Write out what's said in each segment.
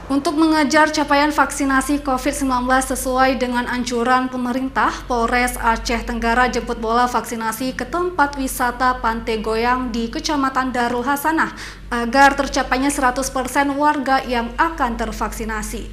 Untuk mengejar capaian vaksinasi COVID-19 sesuai dengan anjuran pemerintah, Polres Aceh Tenggara jemput bola vaksinasi ke tempat wisata Pantai Goyang di Kecamatan Darul Hasanah agar tercapainya 100% warga yang akan tervaksinasi.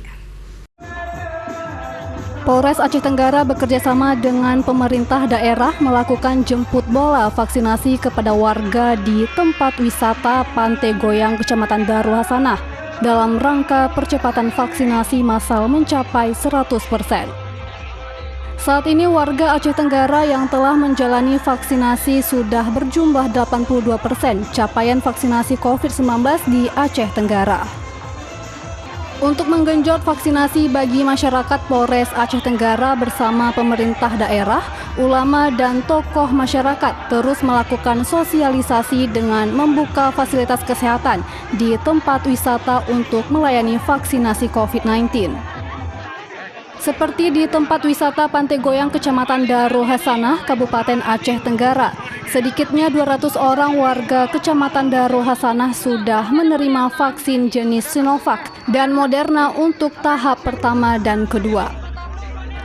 Polres Aceh Tenggara bekerjasama dengan pemerintah daerah melakukan jemput bola vaksinasi kepada warga di tempat wisata Pantai Goyang Kecamatan Darul Hasanah dalam rangka percepatan vaksinasi massal mencapai 100%. Saat ini warga Aceh Tenggara yang telah menjalani vaksinasi sudah berjumlah 82% capaian vaksinasi COVID-19 di Aceh Tenggara. Untuk menggenjot vaksinasi bagi masyarakat, Polres Aceh Tenggara bersama pemerintah daerah, ulama dan tokoh masyarakat terus melakukan sosialisasi dengan membuka fasilitas kesehatan di tempat wisata untuk melayani vaksinasi COVID-19. Seperti di tempat wisata Pantai Goyang Kecamatan Darul Hasanah, Kabupaten Aceh Tenggara, sedikitnya 200 orang warga Kecamatan Darul Hasanah sudah menerima vaksin jenis Sinovac dan Moderna untuk tahap pertama dan kedua.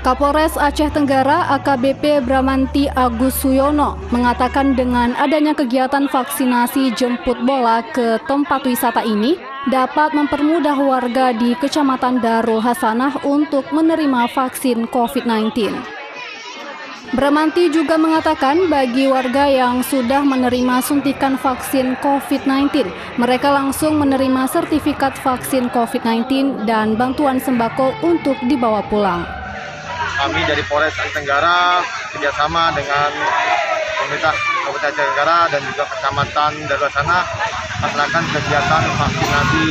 Kapolres Aceh Tenggara AKBP Bramanti Agus Suyono mengatakan dengan adanya kegiatan vaksinasi jemput bola ke tempat wisata ini dapat mempermudah warga di Kecamatan Darul Hasanah untuk menerima vaksin COVID-19. Bramanti juga mengatakan bagi warga yang sudah menerima suntikan vaksin COVID-19, mereka langsung menerima sertifikat vaksin COVID-19 dan bantuan sembako untuk dibawa pulang. Kami dari Polres Aceh Tenggara kerjasama dengan pemerintah Kabupaten Aceh Tenggara dan juga Kecamatan Darul Hasanah melaksanakan kegiatan vaksinasi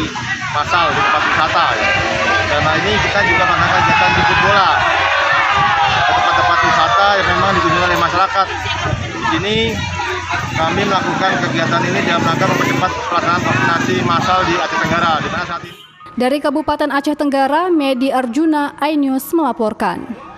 massal di tempat wisata. Karena ini kita juga melaksanakan kegiatan jemput bola ke tempat-tempat wisata yang memang dikunjungi oleh masyarakat. Di sini kami melakukan kegiatan ini dalam rangka mempercepat pelaksanaan vaksinasi massal di Aceh Tenggara. Di mana saat ini dari Kabupaten Aceh Tenggara, Medi Arjuna, iNews melaporkan.